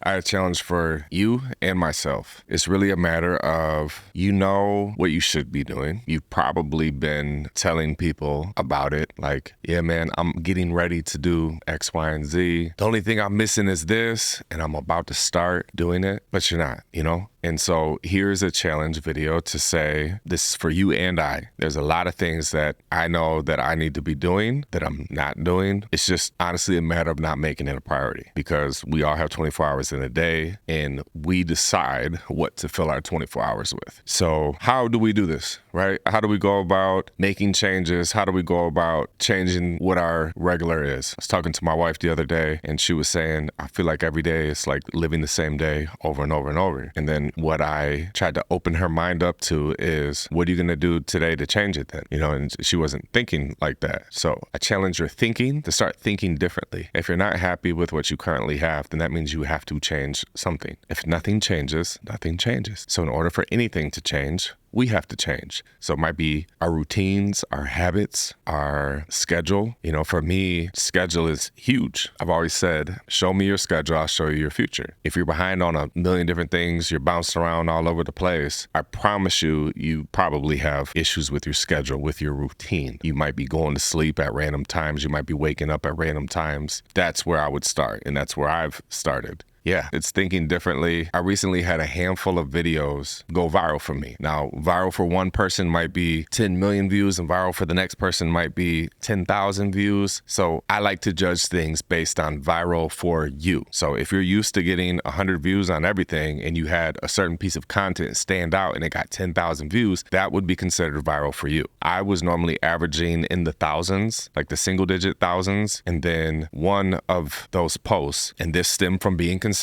I have a challenge for you and myself. It's really a matter of you know what you should be doing. You've probably been telling people about it. Like, yeah, man, I'm getting ready to do X, Y, and Z. The only thing I'm missing is this, and I'm about to start doing it, but you're not, you know? And so here's a challenge video to say, this is for you and I. There's a lot of things that I know that I need to be doing that I'm not doing. It's just honestly a matter of not making it a priority because we all have 24 hours in a day and we decide what to fill our 24 hours with. So how do we do this, right? How do we go about making changes? How do we go about changing what our regular is? I was talking to my wife the other day and she was saying, I feel like every day it's like living the same day over and over and over. And then what I tried to open her mind up to is, what are you going to do today to change it then? You know, and she wasn't thinking like that. So I challenge your thinking to start thinking differently. If you're not happy with what you currently have, then that means you have to change something. If nothing changes, nothing changes. So in order for anything to change, we have to change. So it might be our routines, our habits, our schedule. You know, for me, schedule is huge. I've always said, show me your schedule, I'll show you your future. If you're behind on a million different things, you're bouncing around all over the place, I promise you, you probably have issues with your schedule, with your routine. You might be going to sleep at random times. You might be waking up at random times. That's where I would start, and that's where I've started. Yeah, it's thinking differently. I recently had a handful of videos go viral for me. Now, viral for one person might be 10 million views and viral for the next person might be 10,000 views. So I like to judge things based on viral for you. So if you're used to getting 100 views on everything and you had a certain piece of content stand out and it got 10,000 views, that would be considered viral for you. I was normally averaging in the thousands, like the single digit thousands. And then one of those posts, and this stemmed from being consistent.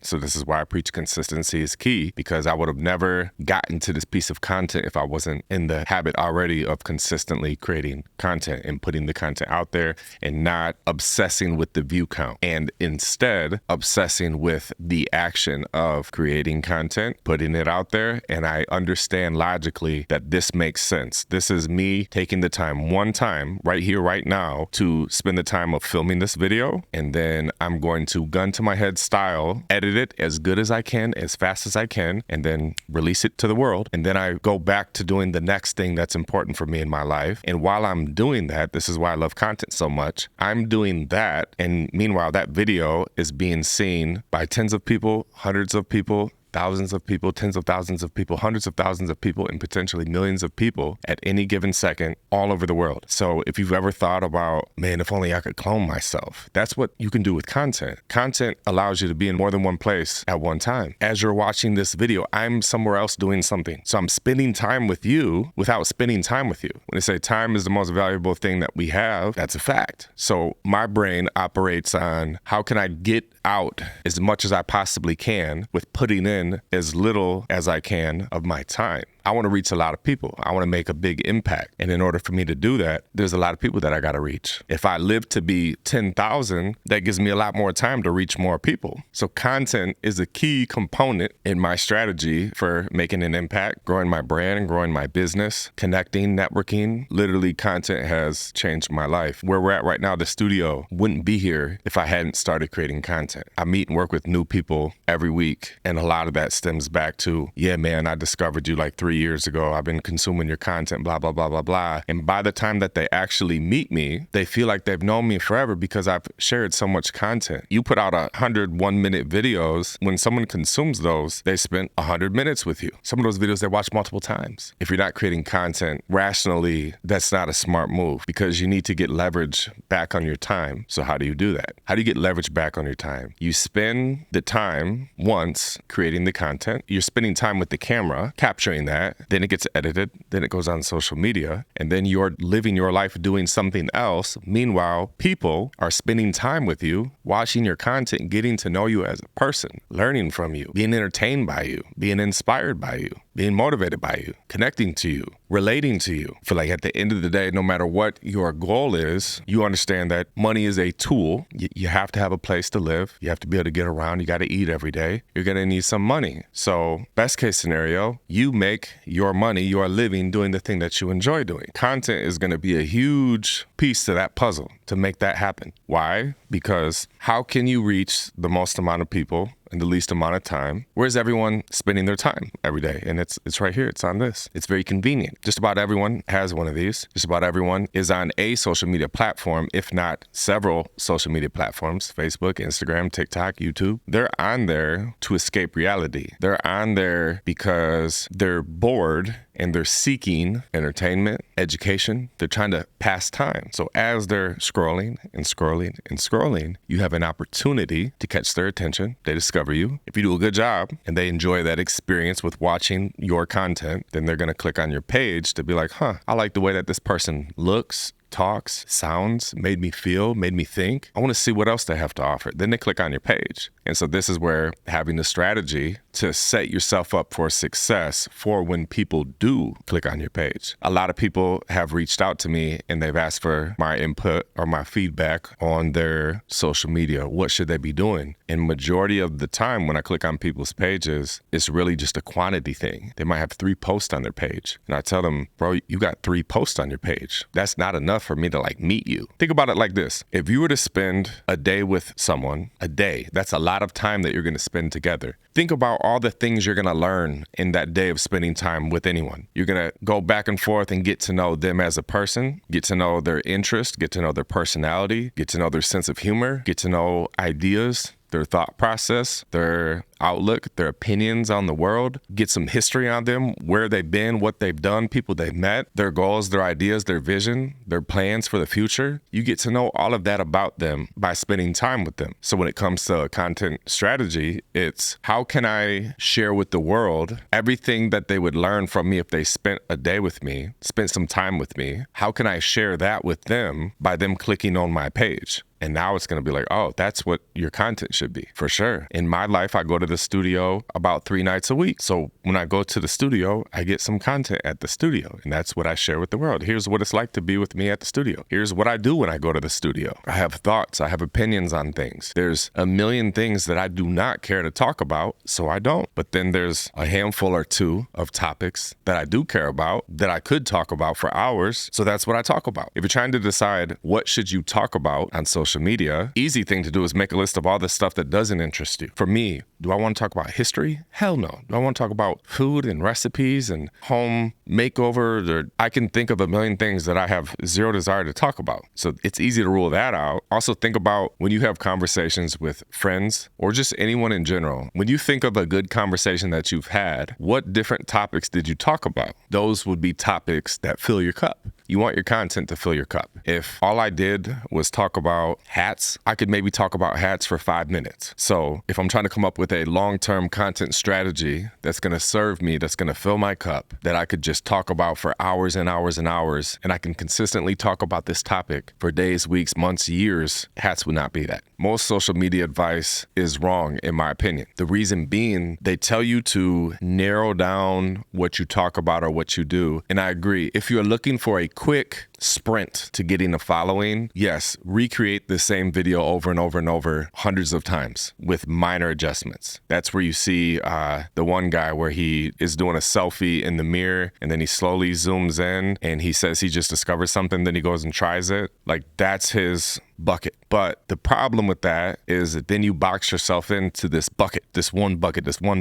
So this is why I preach consistency is key, because I would have never gotten to this piece of content if I wasn't in the habit already of consistently creating content and putting the content out there and not obsessing with the view count and instead obsessing with the action of creating content, putting it out there. And I understand logically that this makes sense. This is me taking the time one time right here, right now to spend the time of filming this video. And then I'm going to gun to my head style, edit it as good as I can, as fast as I can, and then release it to the world. And then I go back to doing the next thing that's important for me in my life. And while I'm doing that, this is why I love content so much, I'm doing that. And meanwhile, that video is being seen by tens of people, hundreds of people, thousands of people, tens of thousands of people, hundreds of thousands of people, and potentially millions of people at any given second all over the world. So if you've ever thought about, man, if only I could clone myself, that's what you can do with content. Content allows you to be in more than one place at one time. As you're watching this video, I'm somewhere else doing something. So I'm spending time with you without spending time with you. When they say time is the most valuable thing that we have, that's a fact. So my brain operates on how can I get out as much as I possibly can with putting in as little as I can of my time. I want to reach a lot of people. I want to make a big impact. And in order for me to do that, there's a lot of people that I got to reach. If I live to be 10,000, that gives me a lot more time to reach more people. So content is a key component in my strategy for making an impact, growing my brand, growing my business, connecting, networking. Literally, content has changed my life. Where we're at right now, the studio wouldn't be here if I hadn't started creating content. I meet and work with new people every week. And a lot of that stems back to, yeah, man, I discovered you like 3 years ago. I've been consuming your content, blah, blah, blah, blah, blah. And by the time that they actually meet me, they feel like they've known me forever because I've shared so much content. You put out 100 1-minute videos. When someone consumes those, they spent 100 minutes with you. Some of those videos they watch multiple times. If you're not creating content rationally, that's not a smart move because you need to get leverage back on your time. So how do you do that? How do you get leverage back on your time? You spend the time once creating the content. You're spending time with the camera, capturing that. Then it gets edited. Then it goes on social media. And then you're living your life doing something else. Meanwhile, people are spending time with you, watching your content, getting to know you as a person, learning from you, being entertained by you, being inspired by you, being motivated by you, connecting to you, relating to you. I feel like at the end of the day, no matter what your goal is, you understand that money is a tool. You have to have a place to live. You have to be able to get around. You got to eat every day. You're going to need some money. So best case scenario, you make your money, your living doing the thing that you enjoy doing. Content is going to be a huge piece to that puzzle to make that happen. Why? Because how can you reach the most amount of people in the least amount of time. Where's everyone spending their time every day? And it's right here. It's on this. It's very convenient. Just about everyone has one of these. Just about everyone is on a social media platform, if not several social media platforms: Facebook, Instagram, TikTok, YouTube. They're on there to escape reality. They're on there because they're bored and they're seeking entertainment, education. They're trying to pass time. So as they're scrolling and scrolling and scrolling, you have an opportunity to catch their attention. They discover you. If you do a good job and they enjoy that experience with watching your content, then they're going to click on your page to be like, I like the way that this person looks, talks, sounds, made me feel, made me think. I want to see what else they have to offer. Then they click on your page. And so this is where having the strategy to set yourself up for success for when people do click on your page. A lot of people have reached out to me and they've asked for my input or my feedback on their social media. What should they be doing? And majority of the time when I click on people's pages, it's really just a quantity thing. They might have 3 posts on their page. And I tell them, bro, you got 3 posts on your page. That's not enough for me to meet you. Think about it like this. If you were to spend a day with someone, a day, that's a lot of time that you're going to spend together. Think about all the things you're going to learn in that day of spending time with anyone. You're going to go back and forth and get to know them as a person, get to know their interest, get to know their personality, get to know their sense of humor, get to know ideas, their thought process, their outlook, their opinions on the world, get some history on them, where they've been, what they've done, people they've met, their goals, their ideas, their vision, their plans for the future. You get to know all of that about them by spending time with them. So when it comes to content strategy, it's how can I share with the world everything that they would learn from me if they spent a day with me, spent some time with me? How can I share that with them by them clicking on my page? And now it's going to be like, oh, that's what your content should be, for sure. In my life, I go to the studio about 3 nights a week. So when I go to the studio, I get some content at the studio. And that's what I share with the world. Here's what it's like to be with me at the studio. Here's what I do when I go to the studio. I have thoughts. I have opinions on things. There's a million things that I do not care to talk about, so I don't. But then there's a handful or 2 of topics that I do care about that I could talk about for hours. So that's what I talk about. If you're trying to decide what should you talk about on social media, easy thing to do is make a list of all the stuff that doesn't interest you. For me, do I want to talk about history? Hell no. Do I want to talk about food and recipes and home makeovers? Or I can think of a million things that I have zero desire to talk about. So it's easy to rule that out. Also think about when you have conversations with friends or just anyone in general. When you think of a good conversation that you've had, what different topics did you talk about? Those would be topics that fill your cup. You want your content to fill your cup. If all I did was talk about hats, I could maybe talk about hats for 5 minutes. So if I'm trying to come up with a long-term content strategy that's going to serve me, that's going to fill my cup, that I could just talk about for hours and hours and hours, and I can consistently talk about this topic for days, weeks, months, years, hats would not be that. Most social media advice is wrong, in my opinion. The reason being, they tell you to narrow down what you talk about or what you do. And I agree. If you're looking for a quick sprint to getting a following, yes, recreate the same video over and over and over hundreds of times with minor adjustments. That's where you see the one guy where he is doing a selfie in the mirror and then he slowly zooms in and he says he just discovered something, then he goes and tries it. Like, that's his bucket. But the problem with that is that then you box yourself into this bucket, this one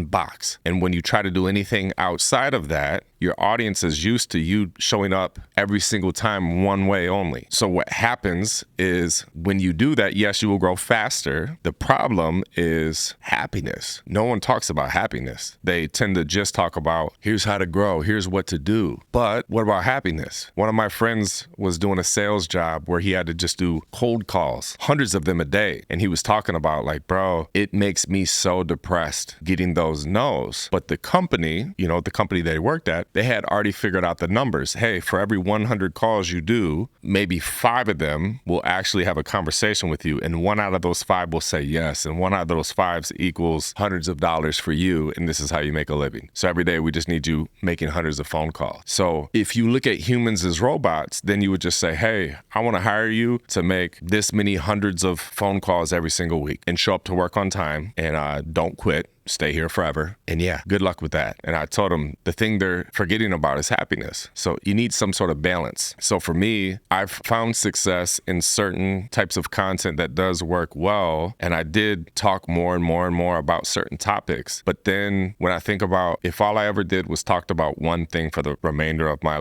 box. And when you try to do anything outside of that, your audience is used to you showing up every single time one way only. So what happens is when you do that, yes, you will grow faster. The problem is happiness. No one talks about happiness. They tend to just talk about, here's how to grow, here's what to do. But what about happiness? One of my friends was doing a sales job where he had to just do cold calls, hundreds of them a day. And he was talking about like, bro, it makes me so depressed getting those no's. But the company, the company they worked at, they had already figured out the numbers. Hey, for every 100 calls you do, maybe 5 of them will actually have a conversation with you. And 1 out of those 5 will say yes. And 1 out of those 5s equals hundreds of dollars for you. And this is how you make a living. So every day we just need you making hundreds of phone calls. So if you look at humans as robots, then you would just say, hey, I want to hire you to make this many hundreds of phone calls every single week and show up to work on time and don't quit. stay here forever. And yeah, good luck with that. And I told them the thing they're forgetting about is happiness. So you need some sort of balance. So for me, I've found success in certain types of content that does work well. And I did talk more and more and more about certain topics. But then when I think about if all I ever did was talked about one thing for the remainder of my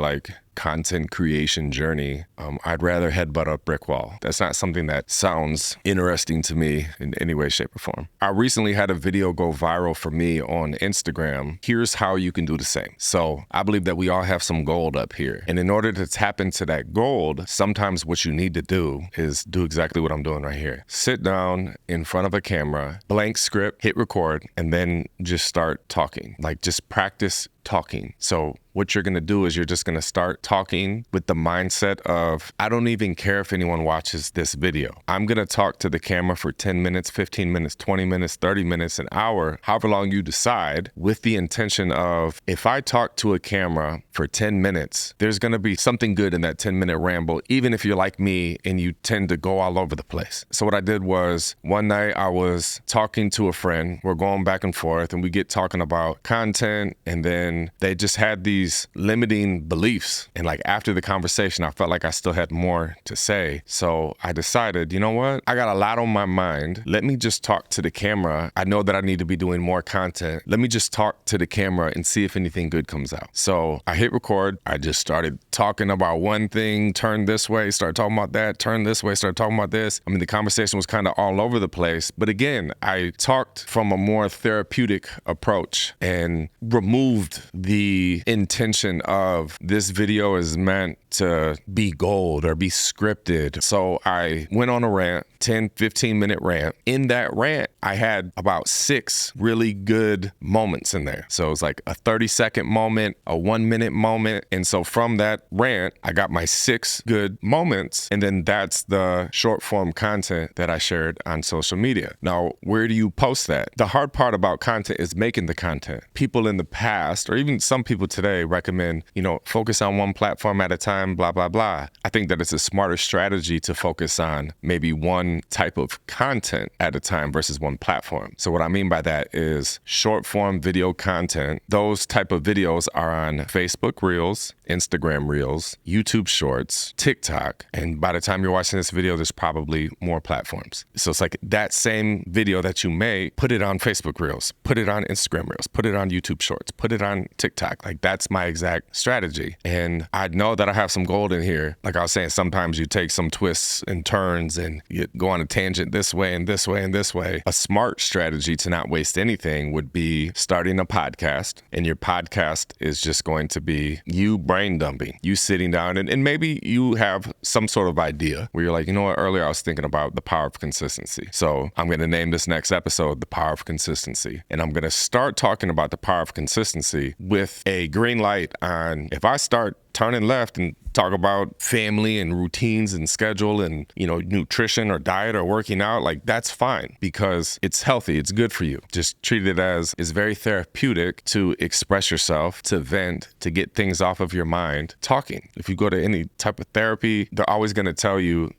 content creation journey, I'd rather headbutt a brick wall. That's not something that sounds interesting to me in any way, shape, or form. I recently had a video go viral for me on Instagram. Here's how you can do the same. So I believe that we all have some gold up here. And in order to tap into that gold, sometimes what you need to do is do exactly what I'm doing right here. Sit down in front of a camera, blank script, hit record, and then just start talking. Just practice talking. So what you're going to do is you're just going to start talking with the mindset of, I don't even care if anyone watches this video. I'm going to talk to the camera for 10 minutes, 15 minutes, 20 minutes, 30 minutes, an hour, however long you decide, with the intention of, if I talk to a camera for 10 minutes, there's going to be something good in that 10-minute ramble, even if you're like me and you tend to go all over the place. So what I did was, one night I was talking to a friend. We're going back and forth and we get talking about content, and then they just had these limiting beliefs. And after the conversation, I felt like I still had more to say. So I decided, you know what? I got a lot on my mind. Let me just talk to the camera. I know that I need to be doing more content. Let me just talk to the camera and see if anything good comes out. So I hit record. I just started talking about one thing, turn this way, start talking about that, turn this way, start talking about this. The conversation was kind of all over the place. But again, I talked from a more therapeutic approach and removed the intention of this video is meant to be gold or be scripted. So I went on a rant, 10, 15-minute rant. In that rant, I had about 6 really good moments in there. So it was a 30-second moment, a 1-minute moment. And so from that rant, I got my 6 good moments. And then that's the short form content that I shared on social media. Now, where do you post that? The hard part about content is making the content. People in the past, or even some people today, recommend, focus on one platform at a time, blah, blah, blah. I think that it's a smarter strategy to focus on maybe one type of content at a time versus one platform. So what I mean by that is short form video content. Those type of videos are on Facebook Reels, Instagram Reels, YouTube Shorts, TikTok. And by the time you're watching this video, there's probably more platforms. So it's that same video that you made, put it on Facebook Reels, put it on Instagram Reels, put it on YouTube Shorts, put it on TikTok. That's my exact strategy. And I know that I have some gold in here. Like I was saying, sometimes you take some twists and turns and you go on a tangent this way and this way and this way. A smart strategy to not waste anything would be starting a podcast, and your podcast is just going to be you brain dumping, you sitting down, and maybe you have some sort of idea where you're like, you know what, earlier I was thinking about the power of consistency. So I'm going to name this next episode The Power of Consistency. And I'm going to start talking about the power of consistency with a green light on, if I start turning left and talk about family and routines and schedule and, nutrition or diet or working out, that's fine because it's healthy. It's good for you. Just treat it as it's very therapeutic to express yourself, to vent, to get things off of your mind. Talking. If you go to any type of therapy, they're always going to tell you,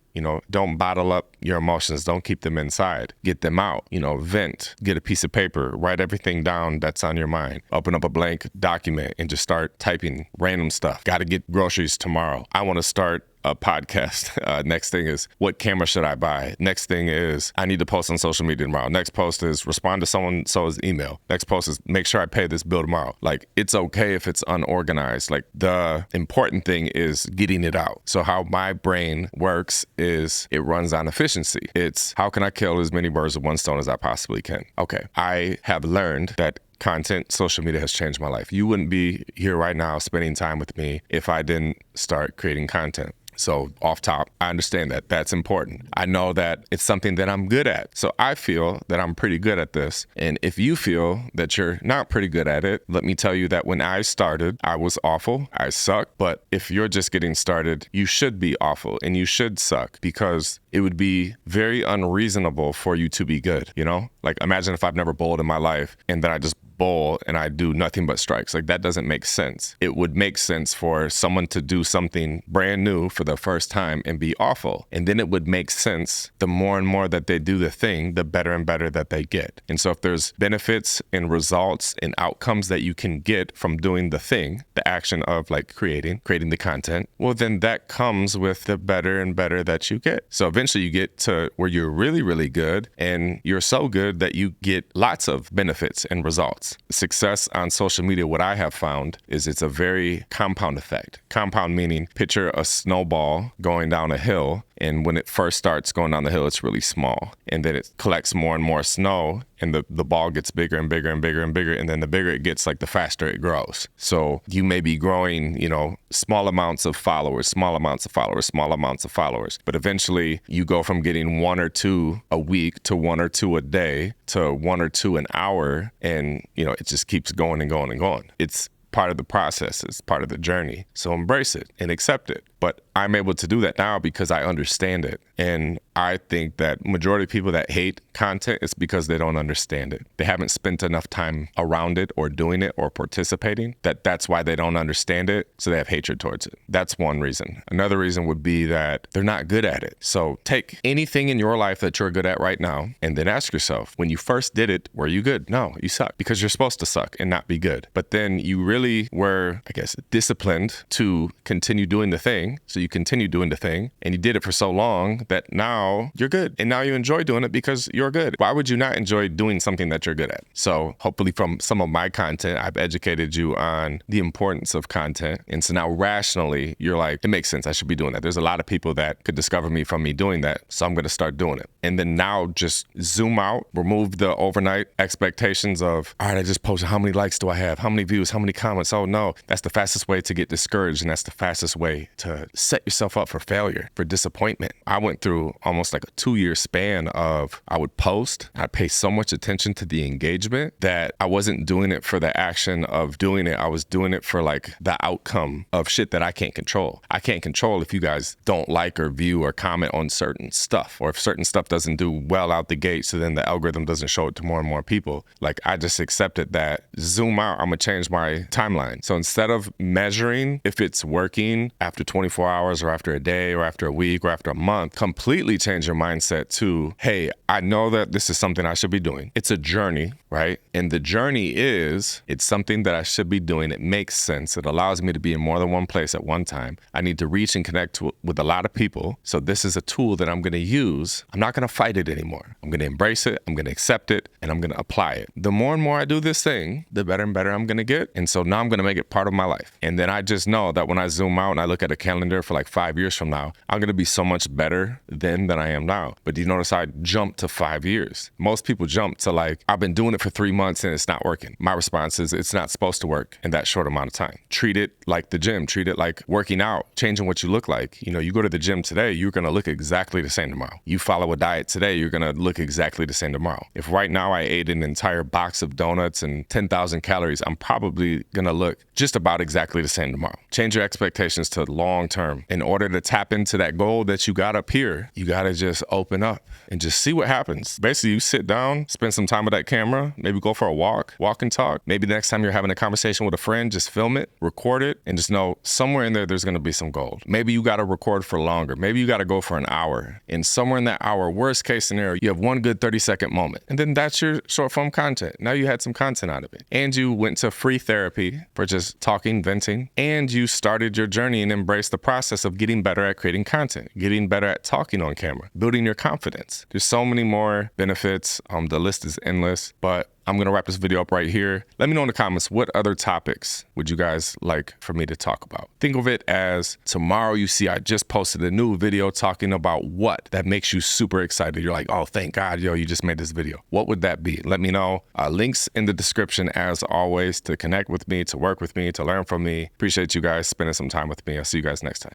don't bottle up your emotions. Don't keep them inside. Get them out. Vent. Get a piece of paper. Write everything down that's on your mind. Open up a blank document and just start typing random stuff. Got to get groceries tomorrow. I want to start a podcast. Next thing is, what camera should I buy? Next thing is, I need to post on social media tomorrow. Next post is, respond to someone's email. Next post is, make sure I pay this bill tomorrow. It's okay if it's unorganized. The important thing is getting it out. So how my brain works is it runs on efficiency. It's, how can I kill as many birds with one stone as I possibly can? Okay. I have learned that content, social media has changed my life. You wouldn't be here right now spending time with me if I didn't start creating content. So off top, I understand that that's important. I know that it's something that I'm good at. So I feel that I'm pretty good at this. And if you feel that you're not pretty good at it, let me tell you that when I started, I was awful. I sucked. But if you're just getting started, you should be awful and you should suck, because it would be very unreasonable for you to be good, Imagine if I've never bowled in my life and then I just bowl and I do nothing but strikes. Like, that doesn't make sense. It would make sense for someone to do something brand new for the first time and be awful. And then it would make sense the more and more that they do the thing, the better and better that they get. And so if there's benefits and results and outcomes that you can get from doing the thing, the action of like creating the content, well, then that comes with the better and better that you get. So eventually you get to where you're really, really good, and you're so good that you get lots of benefits and results. Success on social media, what I have found is it's a very compound effect. Compound meaning, picture a snowball going down a hill, and when it first starts going down the hill, it's really small. And then it collects more and more snow, and the ball gets bigger and bigger and bigger and bigger. And then the bigger it gets, like the faster it grows. So you may be growing, small amounts of followers, small amounts of followers, small amounts of followers. But eventually you go from getting 1 or 2 a week to 1 or 2 a day to 1 or 2 an hour. And, it just keeps going and going and going. It's part of the process. It's part of the journey. So embrace it and accept it. But I'm able to do that now because I understand it. And I think that majority of people that hate content is because they don't understand it. They haven't spent enough time around it or doing it or participating. That's why they don't understand it. So they have hatred towards it. That's one reason. Another reason would be that they're not good at it. So take anything in your life that you're good at right now and then ask yourself, when you first did it, were you good? No, you suck, because you're supposed to suck and not be good. But then you really were, disciplined to continue doing the thing. So you continue doing the thing, and you did it for so long that now you're good. And now you enjoy doing it because you're good. Why would you not enjoy doing something that you're good at? So hopefully from some of my content, I've educated you on the importance of content. And so now rationally, you're like, it makes sense. I should be doing that. There's a lot of people that could discover me from me doing that. So I'm going to start doing it. And then now just zoom out, remove the overnight expectations of, all right, I just posted. How many likes do I have? How many views? How many comments? Oh no, that's the fastest way to get discouraged. And that's the fastest way to set yourself up for failure, for disappointment. I went through almost like a 2-year span of, I would post, I'd pay so much attention to the engagement that I wasn't doing it for the action of doing it. I was doing it for like the outcome of shit that I can't control. I can't control if you guys don't like or view or comment on certain stuff, or if certain stuff doesn't do well out the gate, so then the algorithm doesn't show it to more and more people. Like, I just accepted that, zoom out, I'm gonna change my timeline. So instead of measuring if it's working after 24 hours or after a day or after a week or after a month, completely change your mindset to, hey, I know that this is something I should be doing. It's a journey, right? And the journey it's something that I should be doing. It makes sense. It allows me to be in more than one place at one time. I need to reach and connect with a lot of people. So this is a tool that I'm going to use. I'm not going to fight it anymore. I'm going to embrace it. I'm going to accept it, and I'm going to apply it. The more and more I do this thing, the better and better I'm going to get. And so now I'm going to make it part of my life. And then I just know that when I zoom out and I look at a calendar for like 5 years from now, I'm going to be so much better then than I am now. But do you notice I jumped to 5 years? Most people jump to like, I've been doing it for 3 months and it's not working. My response is, it's not supposed to work in that short amount of time. Treat it like the gym. Treat it like working out, changing what you look like. You go to the gym today, you're going to look exactly the same tomorrow. You follow a diet today, you're going to look exactly the same tomorrow. If right now I ate an entire box of donuts and 10,000 calories, I'm probably going to look just about exactly the same tomorrow. Change your expectations to long term. In order to tap into that goal that you got up here, you got to just open up and just see what happens. Basically, you sit down, spend some time with that camera, maybe go for a walk and talk. Maybe the next time you're having a conversation with a friend, just film it, record it, and just know somewhere in there's going to be some gold. Maybe you got to record for longer. Maybe you got to go for an hour. And somewhere in that hour, worst case scenario, you have one good 30-second moment. And then that's your short form content. Now you had some content out of it. And you went to free therapy for just talking, venting. And you started your journey and embraced the process of getting better at creating content, getting better at talking on camera, building your confidence. There's so many more benefits. The list is endless, but I'm going to wrap this video up right here. Let me know in the comments, what other topics would you guys like for me to talk about? Think of it as tomorrow you see I just posted a new video talking about what that makes you super excited. You're like, oh, thank God, you just made this video. What would that be? Let me know. Links in the description as always to connect with me, to work with me, to learn from me. Appreciate you guys spending some time with me. I'll see you guys next time.